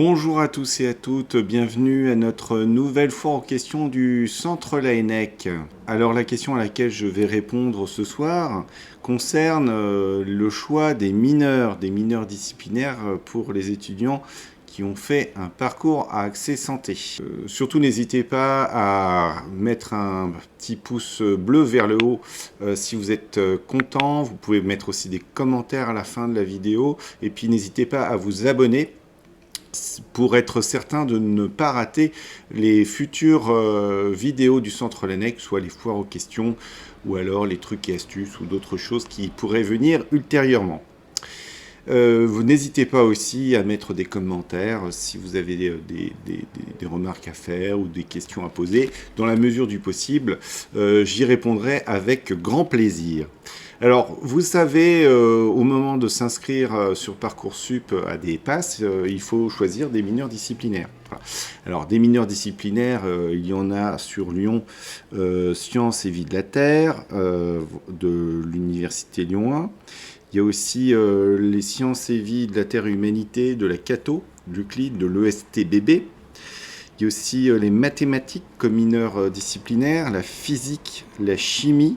Bonjour à tous et à toutes, bienvenue à notre nouvelle foire aux questions du Centre Laennec. Alors la question à laquelle je vais répondre ce soir concerne le choix des mineurs disciplinaires pour les étudiants qui ont fait un parcours à accès santé. Surtout n'hésitez pas à mettre un petit pouce bleu vers le haut si vous êtes content. Vous pouvez mettre aussi des commentaires à la fin de la vidéo et puis n'hésitez pas à vous abonner pour être certain de ne pas rater les futures vidéos du Centre Laennec, soit les foires aux questions, ou alors les trucs et astuces, ou d'autres choses qui pourraient venir ultérieurement. Vous n'hésitez pas aussi à mettre des commentaires si vous avez des remarques à faire ou des questions à poser. Dans la mesure du possible, j'y répondrai avec grand plaisir. Alors, vous savez, au moment de s'inscrire sur Parcoursup à des passes, il faut choisir des mineurs disciplinaires. Voilà. Alors, des mineurs disciplinaires, il y en a sur Lyon, Sciences et Vie de la Terre, de l'Université Lyon 1. Il y a aussi les Sciences et Vie de la Terre et Humanité de la Cato, l'Euclide, de l'ESTBB. Il y a aussi les mathématiques comme mineurs disciplinaires, la physique, la chimie,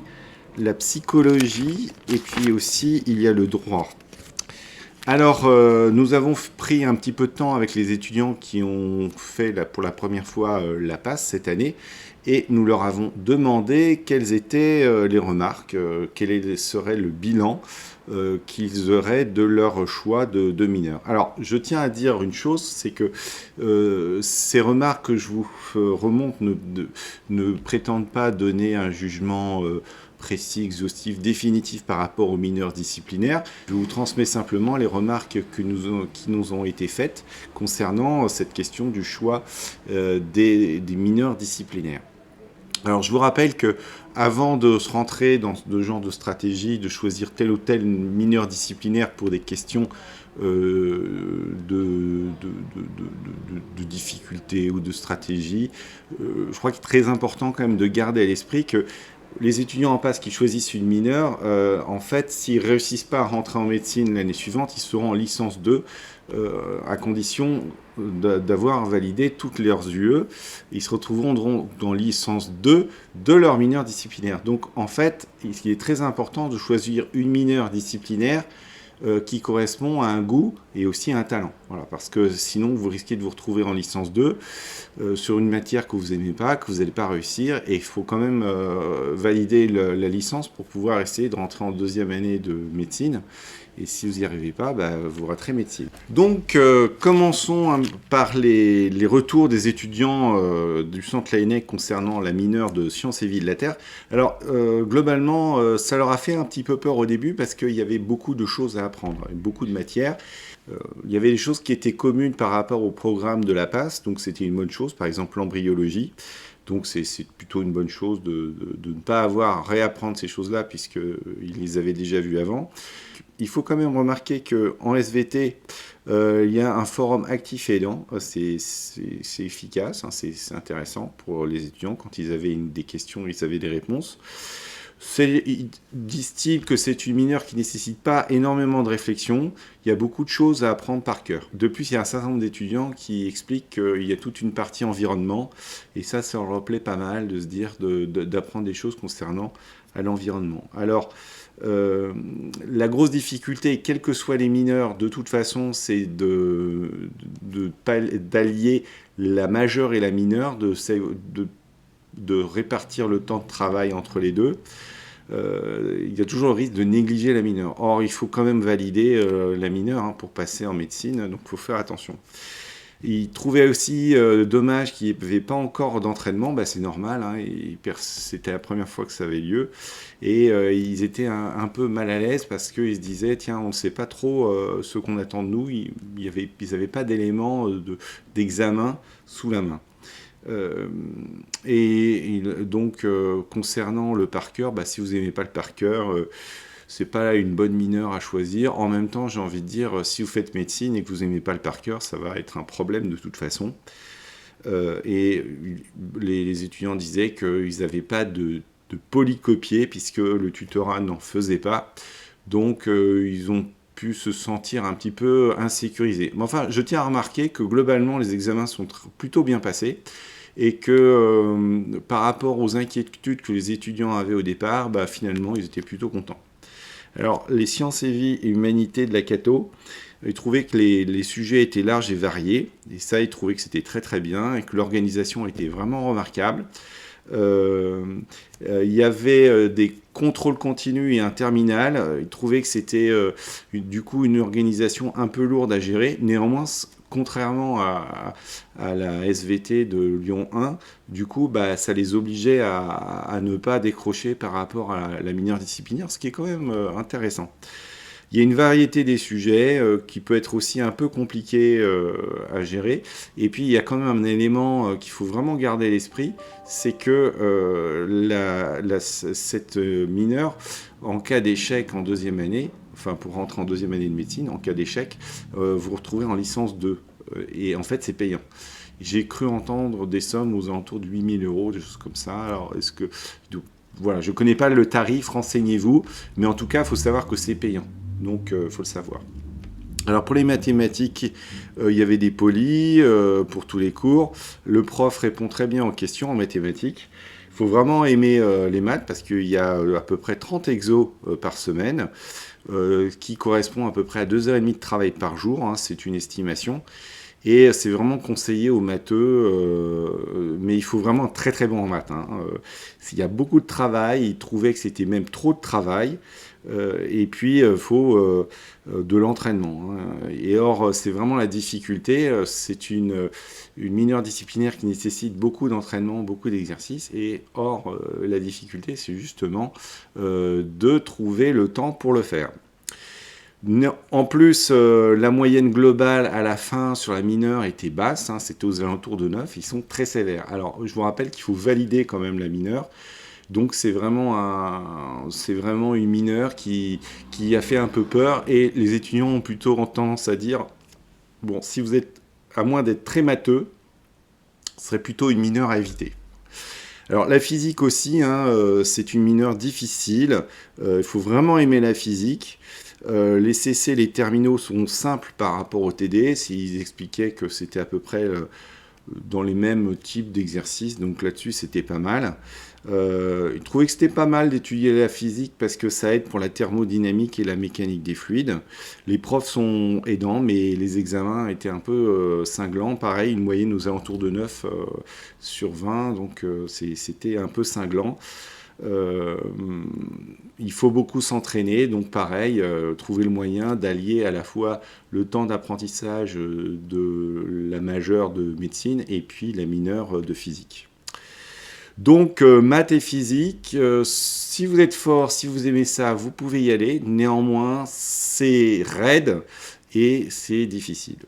la psychologie, et puis aussi il y a le droit. Alors, nous avons pris un petit peu de temps avec les étudiants qui ont fait pour la première fois la passe cette année, et nous leur avons demandé quelles étaient les remarques, quel serait le bilan qu'ils auraient de leur choix de mineurs. Alors, je tiens à dire une chose, c'est que ces remarques que je vous remonte ne prétendent pas donner un jugement précis, exhaustif, définitif par rapport aux mineurs disciplinaires. Je vous transmets simplement les remarques qui nous ont été faites concernant cette question du choix des mineurs disciplinaires. Alors, je vous rappelle que avant de se rentrer dans ce genre de stratégie, de choisir tel ou tel mineur disciplinaire pour des questions de difficulté ou de stratégie, je crois qu'il est très important quand même de garder à l'esprit que les étudiants en passe qui choisissent une mineure, en fait, s'ils ne réussissent pas à rentrer en médecine l'année suivante, ils seront en licence 2 à condition d'avoir validé toutes leurs UE. Ils se retrouveront dans licence 2 de leur mineur disciplinaire. Donc, en fait, il est très important de choisir une mineure disciplinaire qui correspond à un goût et aussi à un talent. Voilà, parce que sinon, vous risquez de vous retrouver en licence 2 sur une matière que vous n'aimez pas, que vous n'allez pas réussir, et il faut quand même valider la licence pour pouvoir essayer de rentrer en deuxième année de médecine. Et si vous n'y arrivez pas, vous raterez médecine. Donc, commençons par les retours des étudiants du Centre Laennec concernant la mineure de Sciences et Vie de la Terre. Alors, globalement, ça leur a fait un petit peu peur au début parce qu'il y avait beaucoup de choses à apprendre, beaucoup de matières. Il y avait des choses qui étaient communes par rapport au programme de la passe, donc c'était une bonne chose, par exemple l'embryologie. Donc c'est plutôt une bonne chose de ne pas avoir à réapprendre ces choses-là, puisqu'ils les avaient déjà vues avant. Il faut quand même remarquer qu'en SVT, il y a un forum actif et aidant. C'est efficace, hein, c'est intéressant pour les étudiants. Quand ils avaient des questions, ils avaient des réponses. Disent-ils que c'est une mineure qui ne nécessite pas énormément de réflexion. Il y a beaucoup de choses à apprendre par cœur. De plus, il y a un certain nombre d'étudiants qui expliquent qu'il y a toute une partie environnement. Et ça leur plaît pas mal de se dire d'apprendre des choses concernant l'environnement. Alors, la grosse difficulté, quels que soient les mineurs, de toute façon, c'est d'allier la majeure et la mineure, de répartir le temps de travail entre les deux. Il y a toujours le risque de négliger la mineure. Or, il faut quand même valider la mineure pour passer en médecine, donc il faut faire attention. Ils trouvaient aussi dommage qu'il n'y avait pas encore d'entraînement, c'est normal, hein, c'était la première fois que ça avait lieu, et ils étaient un peu mal à l'aise parce qu'ils se disaient, tiens, on ne sait pas trop ce qu'on attend de nous, ils n'avaient pas d'éléments d'examen sous la main. Donc, concernant le par cœur, si vous n'aimez pas le par cœur, c'est pas une bonne mineure à choisir. En même temps, j'ai envie de dire, si vous faites médecine et que vous n'aimez pas le par cœur, ça va être un problème de toute façon. Et les étudiants disaient qu'ils n'avaient pas de polycopier puisque le tutorat n'en faisait pas. Donc, ils ont pu se sentir un petit peu insécurisé. Mais enfin, je tiens à remarquer que globalement, les examens sont plutôt bien passés et que par rapport aux inquiétudes que les étudiants avaient au départ, finalement, ils étaient plutôt contents. Alors, les sciences et vie et humanité de la Cato, ils trouvaient que les sujets étaient larges et variés, et ça, ils trouvaient que c'était très très bien, et que l'organisation était vraiment remarquable. Il y avait des contrôles continus et un terminal. Ils trouvaient que c'était du coup une organisation un peu lourde à gérer. Néanmoins, contrairement à la SVT de Lyon 1, du coup, ça les obligeait à ne pas décrocher par rapport à la mineure disciplinaire, ce qui est quand même intéressant. Il y a une variété des sujets qui peut être aussi un peu compliqué à gérer. Et puis, il y a quand même un élément qu'il faut vraiment garder à l'esprit, c'est que cette mineure, en cas d'échec en deuxième année, enfin pour rentrer en deuxième année de médecine, en cas d'échec, vous vous retrouvez en licence 2. Et en fait, c'est payant. J'ai cru entendre des sommes aux alentours de 8 000 euros, des choses comme ça. Alors, est-ce que... Voilà, je ne connais pas le tarif, renseignez-vous. Mais en tout cas, il faut savoir que c'est payant. Donc, il faut le savoir. Alors, pour les mathématiques, il y avait des polis pour tous les cours. Le prof répond très bien aux questions en mathématiques. Il faut vraiment aimer les maths parce qu'il y a à peu près 30 exos par semaine, qui correspond à peu près à 2h30 de travail par jour. Hein, c'est une estimation. Et c'est vraiment conseillé aux matheux, mais il faut vraiment être très très bon en maths. Hein. Il y a beaucoup de travail, ils trouvaient que c'était même trop de travail, et puis il faut de l'entraînement. Hein. Et or, c'est vraiment la difficulté, c'est une mineure disciplinaire qui nécessite beaucoup d'entraînement, beaucoup d'exercices, et or, la difficulté, c'est justement de trouver le temps pour le faire. En plus, la moyenne globale à la fin sur la mineure était basse, hein, c'était aux alentours de 9, ils sont très sévères. Alors, je vous rappelle qu'il faut valider quand même la mineure, donc c'est vraiment une mineure qui a fait un peu peur, et les étudiants ont plutôt tendance à dire, bon, si vous êtes, à moins d'être très matheux, ce serait plutôt une mineure à éviter. Alors la physique aussi, hein, c'est une mineure difficile, il faut vraiment aimer la physique. Les CC, les terminaux sont simples par rapport au TD, s'ils expliquaient que c'était à peu près dans les mêmes types d'exercices, donc là-dessus c'était pas mal. Ils trouvaient que c'était pas mal d'étudier la physique parce que ça aide pour la thermodynamique et la mécanique des fluides. Les profs sont aidants, mais les examens étaient un peu cinglants. Pareil, une moyenne aux alentours de 9 sur 20, donc c'était un peu cinglant. Il faut beaucoup s'entraîner, donc pareil, trouver le moyen d'allier à la fois le temps d'apprentissage de la majeure de médecine et puis la mineure de physique. Donc maths et physique, si vous êtes fort, si vous aimez ça, vous pouvez y aller. Néanmoins, c'est raide et c'est difficile.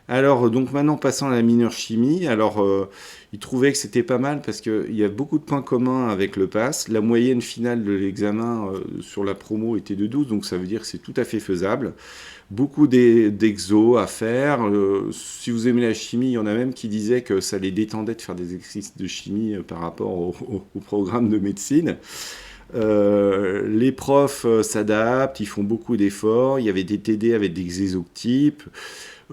Alors, donc maintenant, passons à la mineure chimie. Alors, il trouvait que c'était pas mal parce qu'il y a beaucoup de points communs avec le PASS. La moyenne finale de l'examen sur la promo était de 12, donc ça veut dire que c'est tout à fait faisable. Beaucoup d'exos à faire. Si vous aimez la chimie, il y en a même qui disaient que ça les détendait de faire des exercices de chimie par rapport au programme de médecine. Les profs s'adaptent, ils font beaucoup d'efforts. Il y avait des TD avec des exotypes.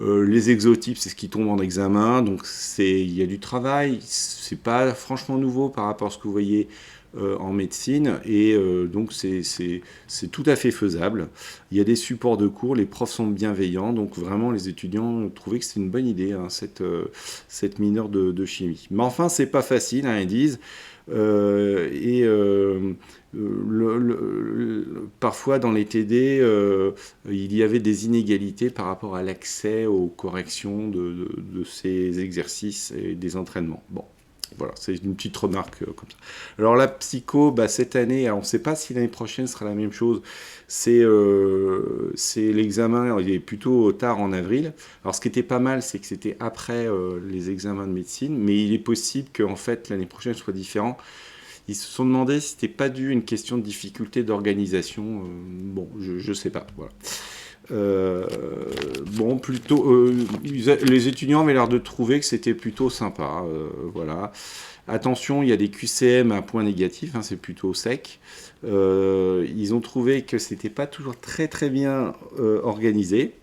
Les exotypes, c'est ce qui tombe en examen, donc il y a du travail, c'est pas franchement nouveau par rapport à ce que vous voyez en médecine, et donc c'est tout à fait faisable. Il y a des supports de cours, les profs sont bienveillants, donc vraiment les étudiants trouvaient que c'était une bonne idée, hein, cette mineure de chimie. Mais enfin, c'est pas facile, hein, ils disent. Parfois dans les TD, il y avait des inégalités par rapport à l'accès aux corrections de ces exercices et des entraînements. Bon, voilà, c'est une petite remarque comme ça. Alors la psycho, cette année, on ne sait pas si l'année prochaine sera la même chose. C'est l'examen, il est plutôt tard en avril. Alors ce qui était pas mal, c'est que c'était après les examens de médecine, mais il est possible qu'en fait l'année prochaine soit différent. Ils se sont demandé si c'était pas dû à une question de difficulté d'organisation. Bon, je sais pas. Voilà. Bon, plutôt, les étudiants avaient l'air de trouver que c'était plutôt sympa. Voilà. Attention, il y a des QCM à point négatif, hein, c'est plutôt sec. Ils ont trouvé que c'était pas toujours très très bien organisé.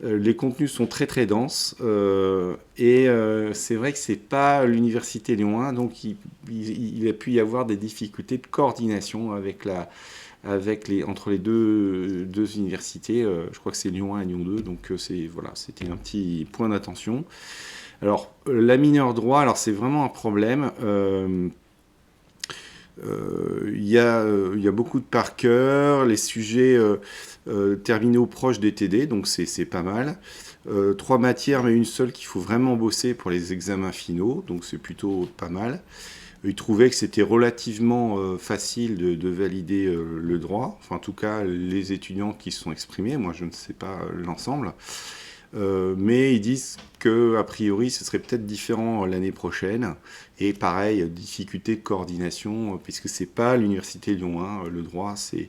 Les contenus sont très très denses c'est vrai que c'est pas l'université Lyon 1, donc il a pu y avoir des difficultés de coordination entre les deux universités. Je crois que c'est Lyon 1 et Lyon 2, donc voilà, c'était un petit point d'attention. Alors, la mineure droit, alors c'est vraiment un problème. Il y a beaucoup de par cœur, les sujets terminaux proches des TD, donc c'est pas mal. 3 matières, mais une seule qu'il faut vraiment bosser pour les examens finaux, donc c'est plutôt pas mal. Ils trouvaient que c'était relativement facile de valider le droit, enfin en tout cas les étudiants qui se sont exprimés, moi je ne sais pas l'ensemble. Mais ils disent qu'a priori ce serait peut-être différent l'année prochaine. Et pareil, difficulté de coordination, puisque c'est pas l'université Lyon 1, le droit c'est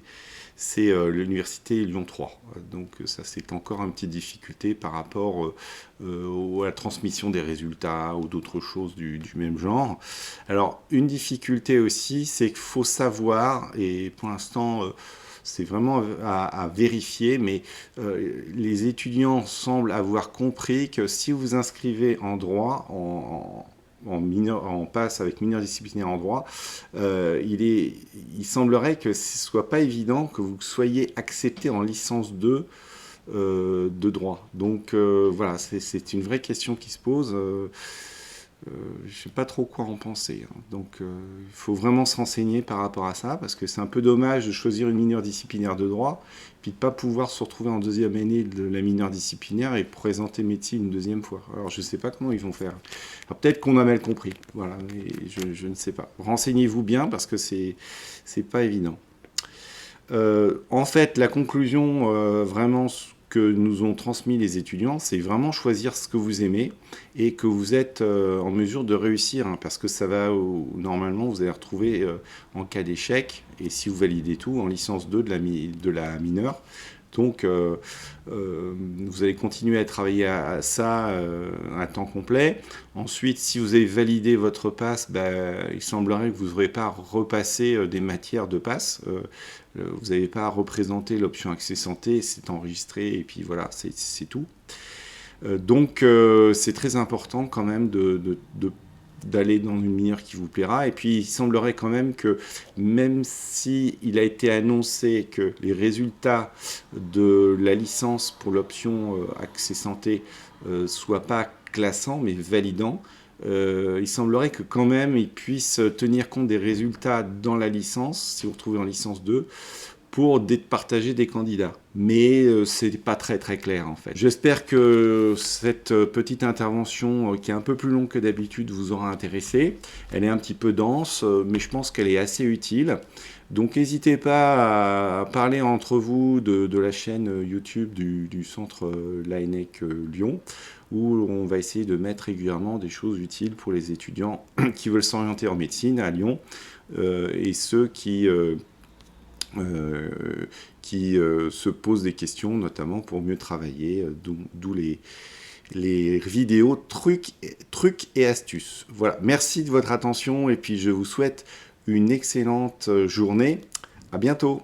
l'université Lyon 3. Donc ça c'est encore une petite difficulté par rapport à la transmission des résultats ou d'autres choses du même genre. Alors une difficulté aussi, c'est qu'il faut savoir, et pour l'instant c'est vraiment à vérifier, mais les étudiants semblent avoir compris que si vous vous inscrivez en droit, en passe avec mineur disciplinaire en droit, il semblerait que ce ne soit pas évident que vous soyez accepté en licence 2 de droit. Donc voilà, c'est une vraie question qui se pose. Je ne sais pas trop quoi en penser. Donc il faut vraiment se renseigner par rapport à ça, parce que c'est un peu dommage de choisir une mineure disciplinaire de droit, puis de ne pas pouvoir se retrouver en deuxième année de la mineure disciplinaire et présenter médecine une deuxième fois. Alors je ne sais pas comment ils vont faire. Peut-être qu'on a mal compris. Voilà, mais je ne sais pas. Renseignez-vous bien, parce que c'est pas évident. En fait, la conclusion vraiment que nous ont transmis les étudiants, c'est vraiment choisir ce que vous aimez et que vous êtes en mesure de réussir, hein, parce que ça va, normalement, vous allez retrouver en cas d'échec, et si vous validez tout, en licence 2 de la mineure. Donc, vous allez continuer à travailler à ça à temps complet. Ensuite, si vous avez validé votre passe, il semblerait que vous n'aurez pas à repasser des matières de passe. Vous n'avez pas à représenter l'option accès santé, c'est enregistré, et puis voilà, c'est tout. Donc, c'est très important quand même d'aller dans une mineure qui vous plaira. Et puis il semblerait quand même que, même si il a été annoncé que les résultats de la licence pour l'option accès santé soient pas classants mais validants, il semblerait que quand même ils puissent tenir compte des résultats dans la licence, si vous retrouvez en licence 2, pour partager des candidats. Mais c'est pas très très clair en fait. J'espère que cette petite intervention, qui est un peu plus longue que d'habitude, vous aura intéressé. Elle est un petit peu dense, mais je pense qu'elle est assez utile. Donc n'hésitez pas à parler entre vous de la chaîne YouTube du centre l'ANEC Lyon, où on va essayer de mettre régulièrement des choses utiles pour les étudiants qui veulent s'orienter en médecine à Lyon, et ceux qui se posent des questions, notamment pour mieux travailler, d'où les vidéos trucs et astuces. Voilà, merci de votre attention, et puis je vous souhaite une excellente journée. À bientôt.